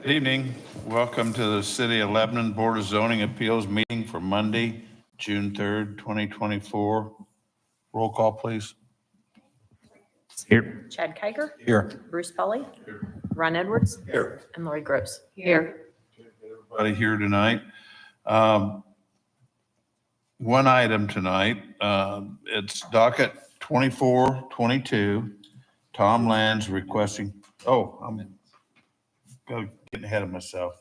Good evening. Welcome to the City of Lebanon Board of Zoning Appeals meeting for Monday, June 3rd, 2024. Roll call, please. Here. Chad Kiger. Here. Bruce Polly. Ron Edwards. Here. And Lori Gross. Here. Everybody here tonight. One item tonight, it's docket 2422. Tom Land's requesting, I'm getting ahead of myself.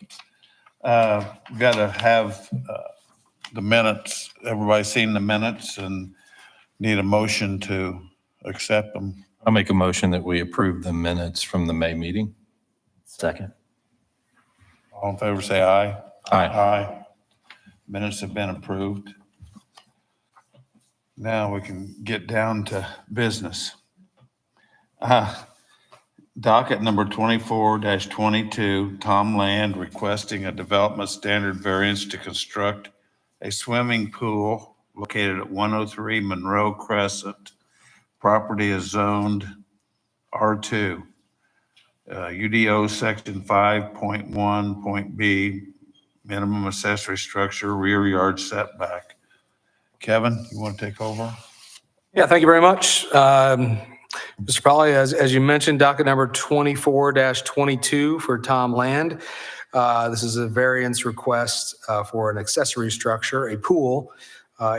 Got to have the minutes. Everybody seen the minutes and need a motion to accept them. I'll make a motion that we approve the minutes from the May meeting. Second. All in favor, say aye. Aye. Aye. Minutes have been approved. Now we can get down to business. Docket number 24-22, Tom Land requesting a development standard variance to construct a swimming pool located at 103 Monroe Crescent. Property is zoned R2. UDO section 5.1.B, minimum accessory structure, rear yard setback. Kevin, you want to take over? Yeah, thank you very much. Mr. Polly, as you mentioned, docket number 24-22 for Tom Land. This is a variance request for an accessory structure, a pool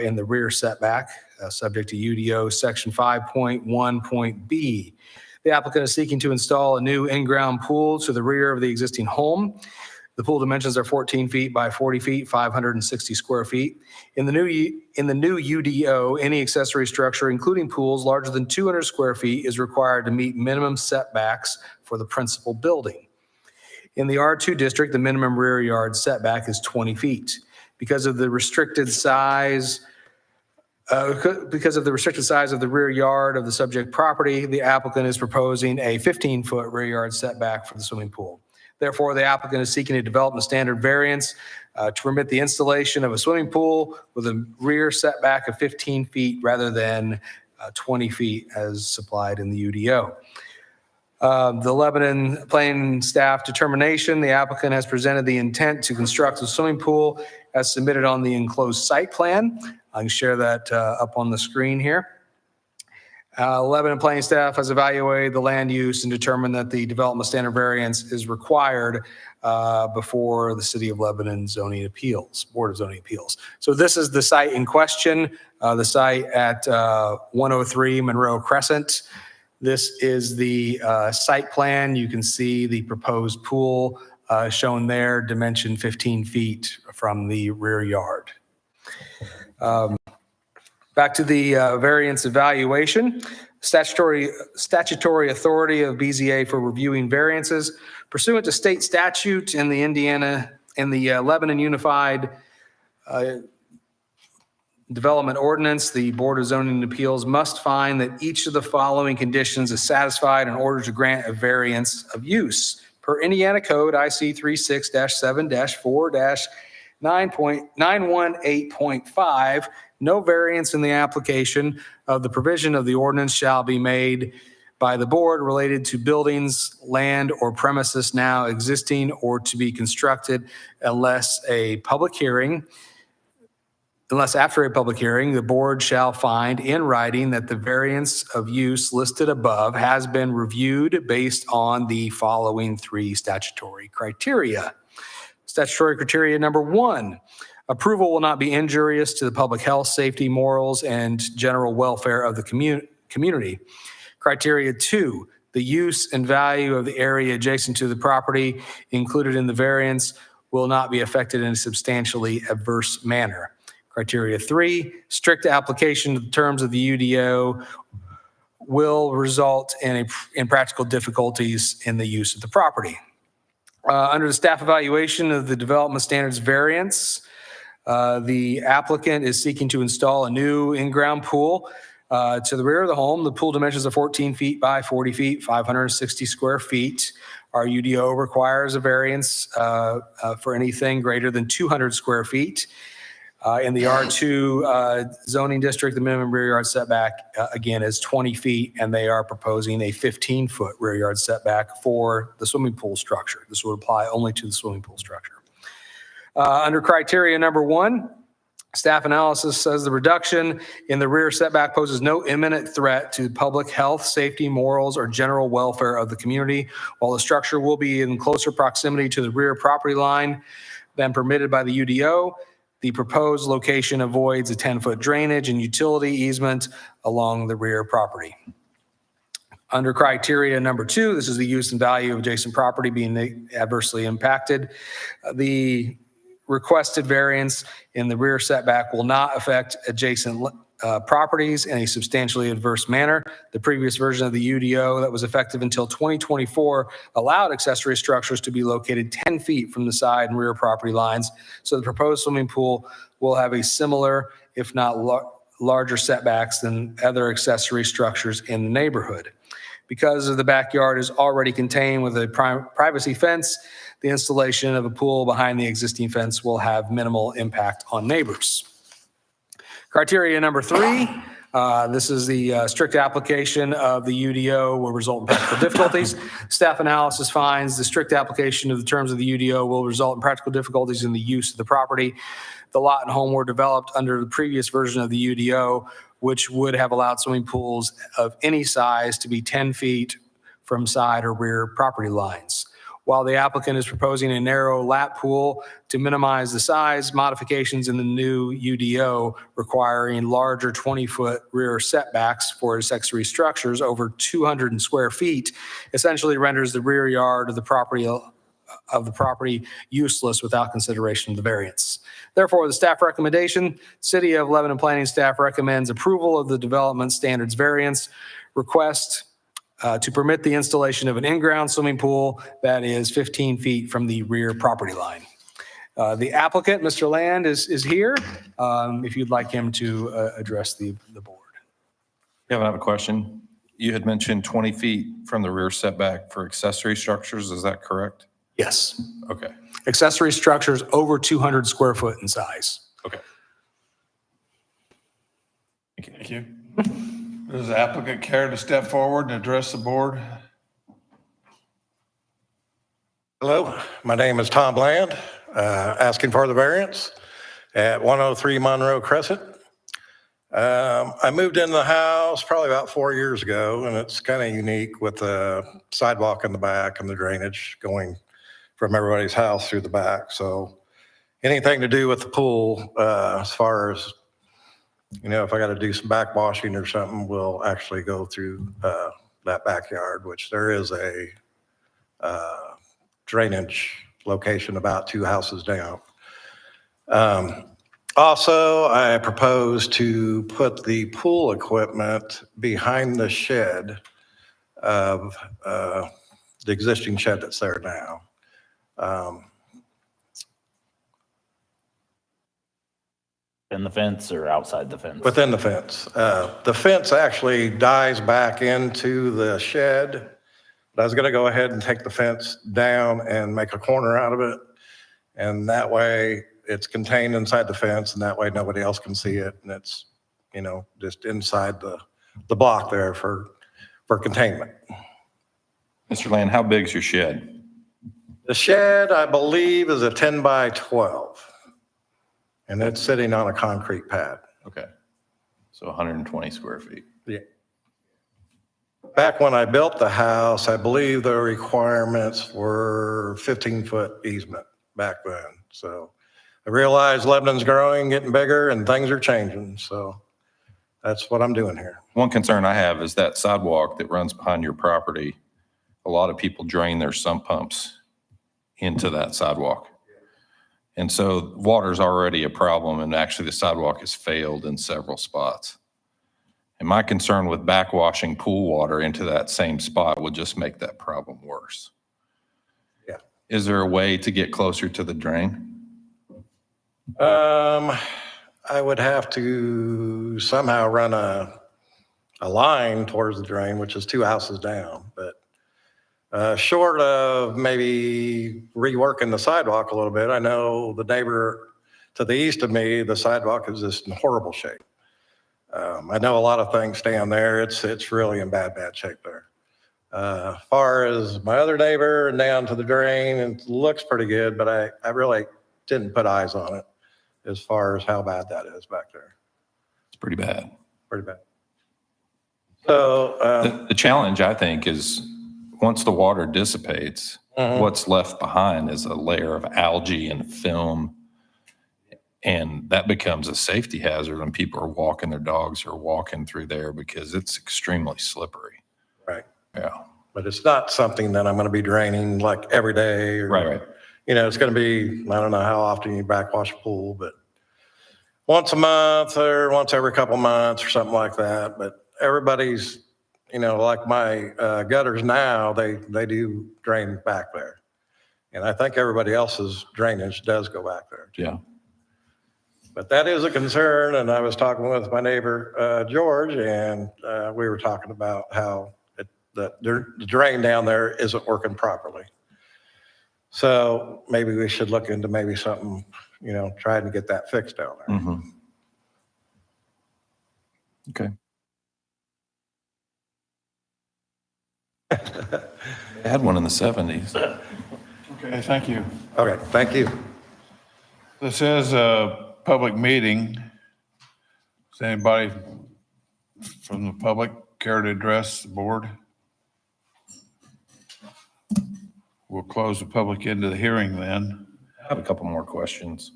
in the rear setback, subject to UDO section 5.1.B. The applicant is seeking to install a new in-ground pool to the rear of the existing home. The pool dimensions are 14 feet by 40 feet, 560 square feet. In the new UDO, any accessory structure, including pools larger than 200 square feet, is required to meet minimum setbacks for the principal building. In the R2 district, the minimum rear yard setback is 20 feet. Because of the restricted size of the rear yard of the subject property, the applicant is proposing a 15-foot rear yard setback for the swimming pool. Therefore, the applicant is seeking a development standard variance to permit the installation of a swimming pool with a rear setback of 15 feet rather than 20 feet as supplied in the UDO. The Lebanon Planning Staff determination, the applicant has presented the intent to construct a swimming pool as submitted on the enclosed site plan. I can share that up on the screen here. Lebanon Planning Staff has evaluated the land use and determined that the development standard variance is required before the City of Lebanon Board of Zoning Appeals. So this is the site in question, the site at 103 Monroe Crescent. This is the site plan. You can see the proposed pool shown there, dimension 15 feet from the rear yard. Back to the variance evaluation. Statutory authority of BZA for reviewing variances pursuant to state statute in the Lebanon Unified Development Ordinance, the Board of Zoning Appeals must find that each of the following conditions is satisfied in order to grant a variance of use. Per Indiana Code IC 36-7-4-9.918.5, no variance in the application of the provision of the ordinance shall be made by the board related to buildings, land, or premises now existing or to be constructed unless after a public hearing, the board shall find in writing that the variance of use listed above has been reviewed based on the following three statutory criteria. Statutory criteria number 1, approval will not be injurious to the public health, safety, morals, and general welfare of the community. Criteria 2, the use and value of the area adjacent to the property included in the variance will not be affected in a substantially adverse manner. Criteria 3, strict application of the terms of the UDO will result in practical difficulties in the use of the property. Under the staff evaluation of the development standards variance, the applicant is seeking to install a new in-ground pool to the rear of the home. The pool dimensions are 14 feet by 40 feet, 560 square feet. Our UDO requires a variance for anything greater than 200 square feet. In the R2 zoning district, the minimum rear yard setback, again, is 20 feet, and they are proposing a 15-foot rear yard setback for the swimming pool structure. This would apply only to the swimming pool structure. Under criteria number 1, staff analysis says the reduction in the rear setback poses no imminent threat to public health, safety, morals, or general welfare of the community. While the structure will be in closer proximity to the rear property line than permitted by the UDO, the proposed location avoids a 10-foot drainage and utility easement along the rear property. Under criteria number 2, this is the use and value of adjacent property being adversely impacted. The requested variance in the rear setback will not affect adjacent properties in a substantially adverse manner. The previous version of the UDO that was effective until 2024 allowed accessory structures to be located 10 feet from the side and rear property lines. So the proposed swimming pool will have a similar, if not larger setbacks than other accessory structures in the neighborhood. Because of the backyard is already contained with a privacy fence, the installation of a pool behind the existing fence will have minimal impact on neighbors. Criteria number 3, this is the strict application of the UDO will result in practical difficulties. Staff analysis finds the strict application of the terms of the UDO will result in practical difficulties in the use of the property. The lot and home were developed under the previous version of the UDO, which would have allowed swimming pools of any size to be 10 feet from side or rear property lines. While the applicant is proposing a narrow lap pool to minimize the size, modifications in the new UDO requiring larger 20-foot rear setbacks for accessory structures over 200 square feet essentially renders the rear yard of the property useless without consideration of the variance. Therefore, the staff recommendation, City of Lebanon Planning staff recommends approval of the development standards variance request to permit the installation of an in-ground swimming pool that is 15 feet from the rear property line. The applicant, Mr. Land, is here. If you'd like him to address the board. Kevin, I have a question. You had mentioned 20 feet from the rear setback for accessory structures. Is that correct? Yes. Okay. Accessory structures over 200 square foot in size. Okay. Thank you. Does the applicant care to step forward and address the board? Hello, my name is Tom Land, asking for the variance at 103 Monroe Crescent. I moved in the house probably about 4 years ago, and it's kind of unique with the sidewalk in the back and the drainage going from everybody's house through the back. So anything to do with the pool, as far as, if I got to do some backwashing or something, will actually go through that backyard, which there is a drainage location about 2 houses down. Also, I propose to put the pool equipment behind the shed of the existing shed that's there now. In the fence or outside the fence? Within the fence. The fence actually dies back into the shed. But I was going to go ahead and take the fence down and make a corner out of it. And that way it's contained inside the fence, and that way nobody else can see it. And it's, just inside the block there for containment. Mr. Land, how big is your shed? The shed, I believe, is a 10 by 12. And it's sitting on a concrete pad. Okay. So 120 square feet. Yeah. Back when I built the house, I believe the requirements were 15-foot easement back then. So I realized Lebanon's growing, getting bigger, and things are changing. So that's what I'm doing here. One concern I have is that sidewalk that runs behind your property. A lot of people drain their sump pumps into that sidewalk. And so water's already a problem, and actually the sidewalk has failed in several spots. And my concern with backwashing pool water into that same spot would just make that problem worse. Yeah. Is there a way to get closer to the drain? I would have to somehow run a line towards the drain, which is 2 houses down. But short of maybe reworking the sidewalk a little bit, I know the neighbor to the east of me, the sidewalk is just in horrible shape. I know a lot of things stand there. It's really in bad shape there. Far as my other neighbor and down to the drain, it looks pretty good, but I really didn't put eyes on it as far as how bad that is back there. It's pretty bad. Pretty bad. So, The challenge, I think, is once the water dissipates, what's left behind is a layer of algae and film. And that becomes a safety hazard when people are walking their dogs or walking through there because it's extremely slippery. right. Yeah. But it's not something that I'm going to be draining like every day. Or, Right. You know, it's going to be, I don't know how often you backwash a pool, but once a month or once every couple months or something like that. But everybody's, you know, like my gutters now, they do drain back there. And I think everybody else's drainage does go back there too. Yeah. But that is a concern, and I was talking with my neighbor, George, and we were talking about how the drain down there isn't working properly. So maybe we should look into maybe something, you know, trying to get that fixed down there. Mm-hmm. Okay. They had one in the 70s. Okay, thank you. Okay, thank you. This is a public meeting. Does anybody from the public care to address the board? We'll close the public into the hearing then. I have a couple more questions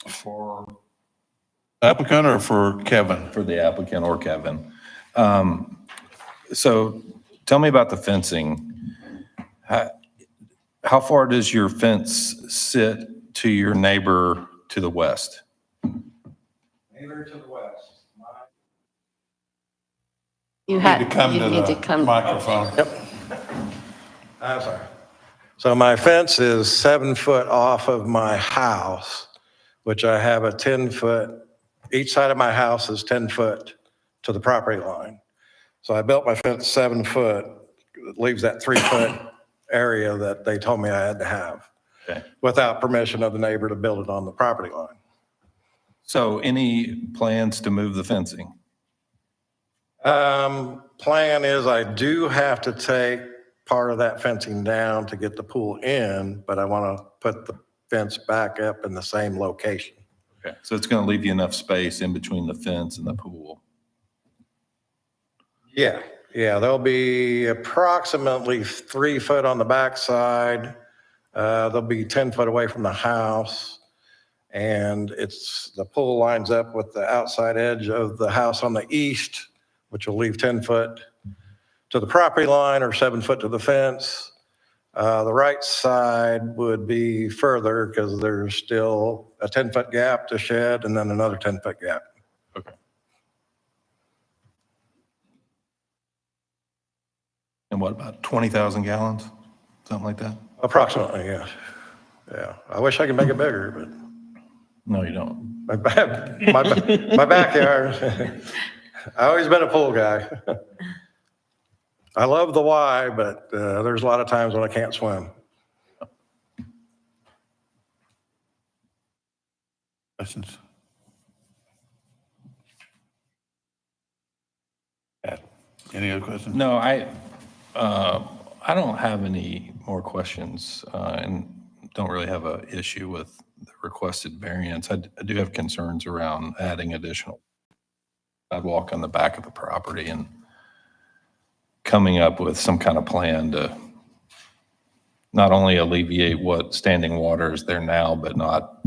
For applicant or for Kevin? for the applicant or Kevin. So tell me about the fencing. How far does your fence sit to your neighbor to the west? Neighbor to the west. You Need to come to need to the come. microphone. Yep. I'm sorry. So my fence is 7 foot off of my house, which I have a 10-foot, each side of my house is 10 foot to the property line. So I built my fence 7 foot. It leaves that 3 foot area that they told me I had to have Okay. without permission of the neighbor to build it on the property line. So any plans to move the fencing? Plan is I do have to take part of that fencing down to get the pool in, but I want to put the fence back up in the same location. Okay. So it's going to leave you enough space in between the fence and the pool. Yeah, there'll be approximately 3 foot on the backside. They'll be 10 foot away from the house. And the pool lines up with the outside edge of the house on the east, which will leave 10 foot to the property line or 7 foot to the fence. The right side would be further because there's still a 10-foot gap to shed and then another 10-foot gap. Okay. And what, about 20,000 gallons? Something like that? Approximately, yeah. Yeah, I wish I could make it bigger, but No, you don't. my backyard, I've always been a pool guy. I love the why, but there's a lot of times when I can't swim. Questions? Any other questions? No, I don't have any more questions and don't really have an issue with the requested variance. I do have concerns around adding additional sidewalk on the back of the property and coming up with some kind of plan to not only alleviate what standing water is there now, but not,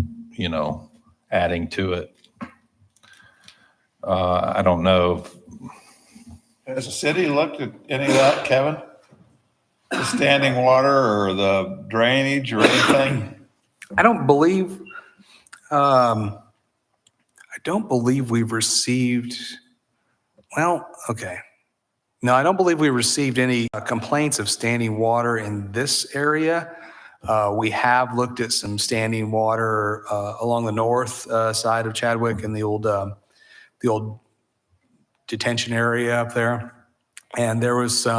adding to it. I don't know if Has the city looked at any of that, Kevin? The standing water or the drainage or anything? I don't believe we've received, okay. No, I don't believe we received any complaints of standing water in this area. We have looked at some standing water along the north side of Chadwick and the old detention area up there. And there was there's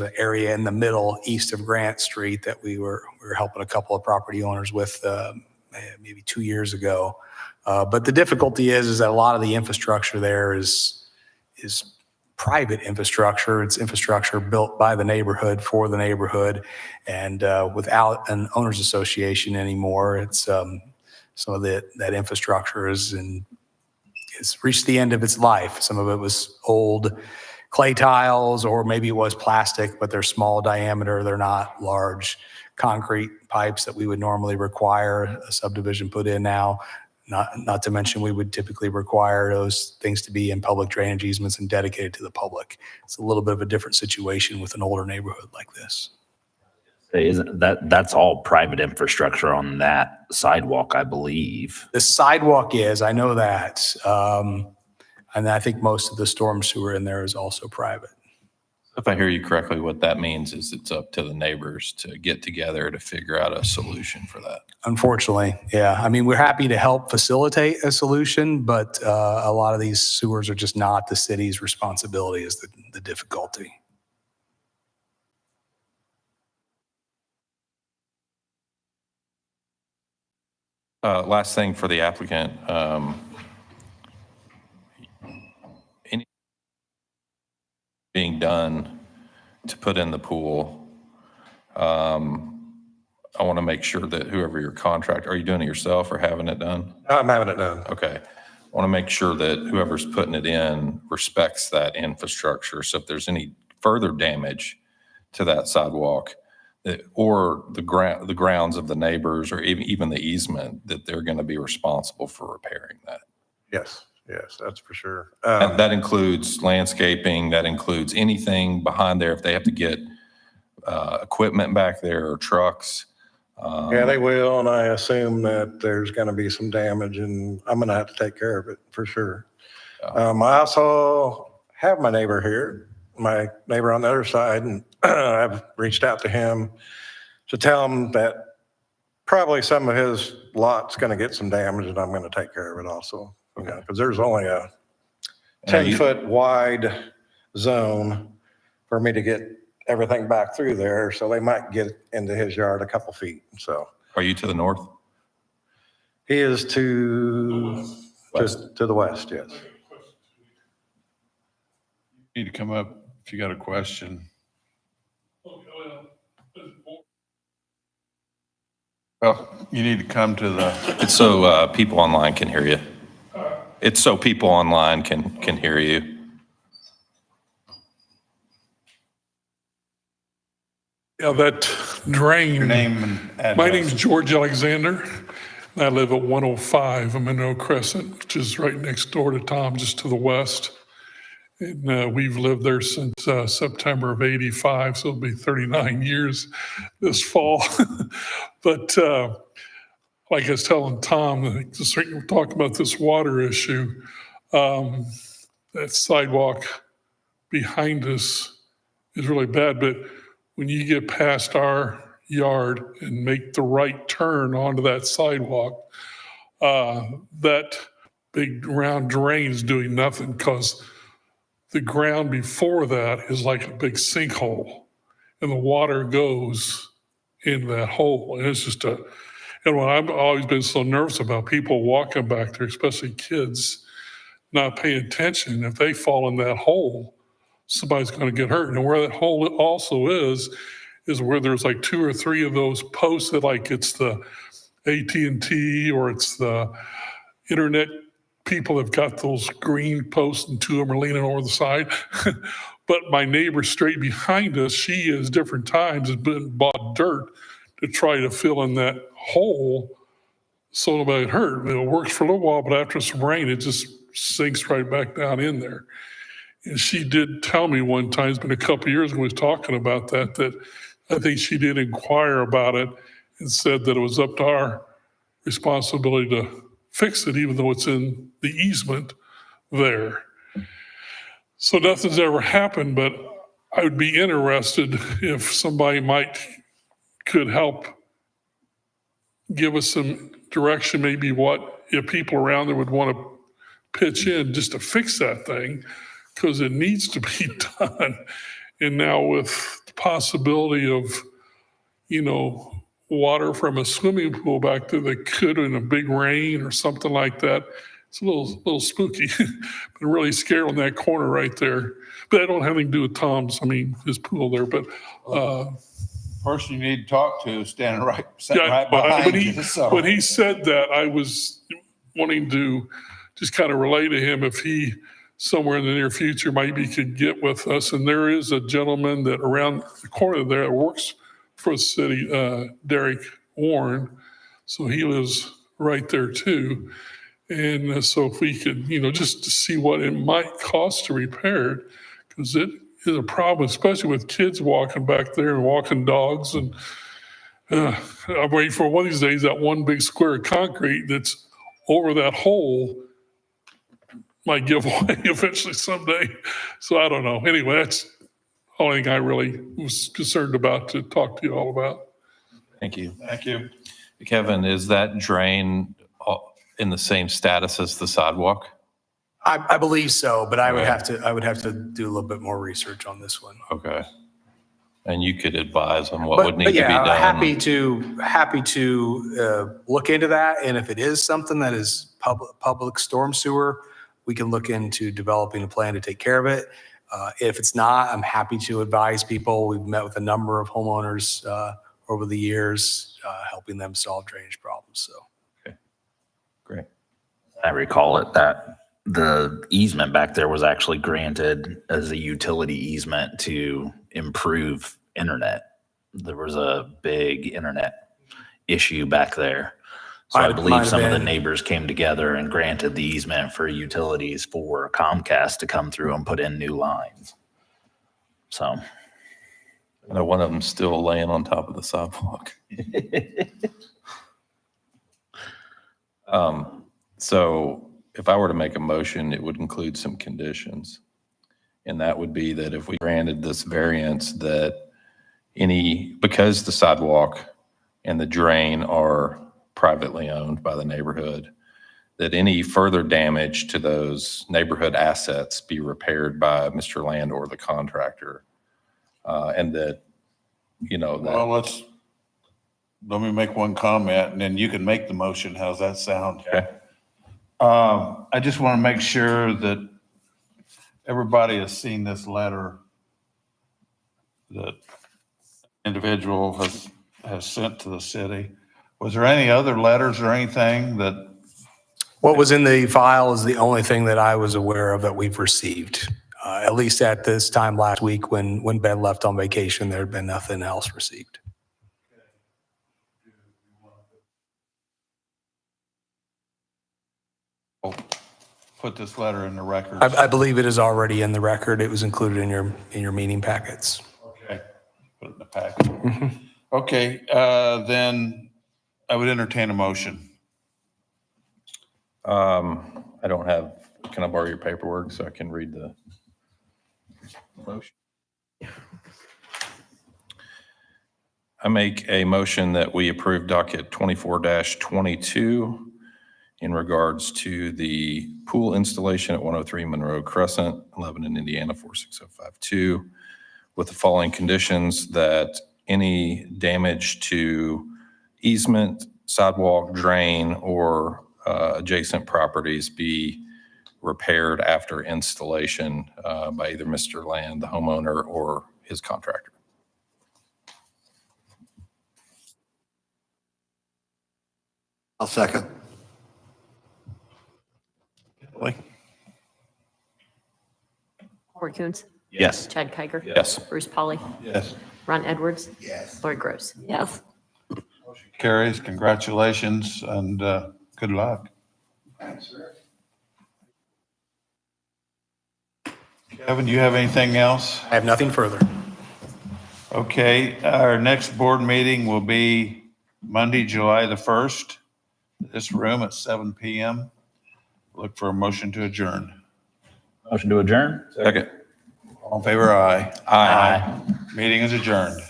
an area in the middle east of Grant Street that we were helping a couple of property owners with maybe 2 years ago. But the difficulty is that a lot of the infrastructure there is private infrastructure. It's infrastructure built by the neighborhood for the neighborhood, and without an owners association anymore. It's some of that infrastructure it's reached the end of its life. Some of it was old clay tiles, or maybe it was plastic, but they're small diameter. They're not large concrete pipes that we would normally require a subdivision put in now. Not to mention, we would typically require those things to be in public drainage easements and dedicated to the public. It's a little bit of a different situation with an older neighborhood like this. Isn't that's all private infrastructure on that sidewalk, I believe. The sidewalk is, I know that. And I think most of the storm sewer in there is also private. If I hear you correctly, what that means is it's up to the neighbors to get together to figure out a solution for that. Unfortunately, yeah. I mean, we're happy to help facilitate a solution, but a lot of these sewers are just not the city's responsibility is the difficulty. Last thing for the applicant, any being done to put in the pool, I want to make sure that whoever your contractor, are you doing it yourself or having it done? I'm having it done. Okay. I want to make sure that whoever's putting it in respects that infrastructure. So if there's any further damage to that sidewalk, or the grounds of the neighbors, or even the easement, that they're going to be responsible for repairing that. Yes, that's for sure. And that includes landscaping, that includes anything behind there if they have to get equipment back there or trucks. Yeah, they will, and I assume that there's going to be some damage, and I'm going to have to take care of it for sure. I also have my neighbor here, my neighbor on the other side, and I've reached out to him to tell him that probably some of his lot's going to get some damage, and I'm going to take care of it also. Okay. Because there's only a And are you- 10-foot wide zone for me to get everything back through there, so they might get into his yard a couple feet. So Are you to the north? he is to the west, yes. You need to come up if you got a question. Well, you need to come to the, It's so people online can hear you. It's so people online can hear you. Yeah, that drain. your name and address. My name's George Alexander, and I live at 105 Monroe Crescent, which is right next door to Tom, just to the west. And we've lived there since September of '85, so it'll be 39 years this fall. But like I was telling Tom, just talking about this water issue, that sidewalk behind us is really bad, but when you get past our yard and make the right turn onto that sidewalk, that big round drain is doing nothing because the ground before that is like a big sinkhole and the water goes in that hole. And it's just and when I've always been so nervous about people walking back there, especially kids, not paying attention. If they fall in that hole, somebody's going to get hurt. And where that hole also is where there's like 2 or 3 of those posts that like it's the AT&T or it's the internet people have got those green posts and 2 of them are leaning over the side. But my neighbor straight behind us, she has different times has been bought dirt to try to fill in that hole so nobody hurt. It works for a little while, but after some rain, it just sinks right back down in there. And she did tell me one time, it's been a couple of years ago, we was talking about that I think she did inquire about it and said that it was up to our responsibility to fix it, even though it's in the easement there. So nothing's ever happened, but I would be interested if somebody could help give us some direction, maybe if people around there would want to pitch in just to fix that thing, because it needs to be done. And now with the possibility of, water from a swimming pool back there that could in a big rain or something like that. It's a little spooky. Been really scared on that corner right there. But that don't have anything to do with Tom's, his pool there. But Person you need to talk to is sitting yeah, right but behind you. So when he said that, I was wanting to just kind of relay to him if he somewhere in the near future maybe could get with us. And there is a gentleman that around the corner there that works for the city, Derek Warren. So he lives right there too. And so if we could, just to see what it might cost to repair it, because it is a problem, especially with kids walking back there and walking dogs. And I'm waiting for one of these days that one big square of concrete that's over that hole might give way eventually someday. So I don't know. Anyway, that's the only thing I really was concerned about to talk to you all about. Thank you. thank you. Kevin, is that drain in the same status as the sidewalk? I believe so, but I would Okay. have to do a little bit more research on this one. Okay. And you could advise on what But would need to be yeah, done? happy to look into that. And if it is something that is public storm sewer, we can look into developing a plan to take care of it. If it's not, I'm happy to advise people. We've met with a number of homeowners over the years, helping them solve drainage problems. So Great. I recall it that the easement back there was actually granted as a utility easement to improve internet. There was a big internet issue back there. So I Might believe have some of the been. neighbors came together and granted the easement for utilities for Comcast to come through and put in new lines. So I know one of them's still laying on top of the sidewalk. So if I were to make a motion, it would include some conditions. And that would be that if we granted this variance, that because the sidewalk and the drain are privately owned by the neighborhood, that any further damage to those neighborhood assets be repaired by Mr. Land or the contractor. And that, Well, let me make one comment and then you can make the motion. How's that sound? Okay. I just want to make sure that everybody has seen this letter that individual has sent to the city. Was there any other letters or anything that, what was in the file is the only thing that I was aware of that we've received. At least at this time last week when Ben left on vacation, there had been nothing else received. put this letter in the record? I believe it is already in the record. It was included in your meeting packets. Okay, put it in the packet. Okay, then I would entertain a motion. I don't have, can I borrow your paperwork so I can read the motion? I make a motion that we approve docket 24-22 in regards to the pool installation at 103 Monroe Crescent, Lebanon, Indiana 46052, with the following conditions: that any damage to easement, sidewalk, drain, or adjacent properties be repaired after installation by either Mr. Land, the homeowner, or his contractor. I'll second. Corey Coons, yes. Chad Kiger. Yes. Bruce Polly, Yes. Ron Edwards, Yes. Lori Gross. Yes. Carries, congratulations, and good luck. Thanks, sir. Kevin, do you have anything else? I have nothing further. Okay, our next board meeting will be Monday, July the 1st, this room at 7 PM. Look for a motion to adjourn. Motion to adjourn? Second. All in favor, aye. Aye. Meeting is adjourned.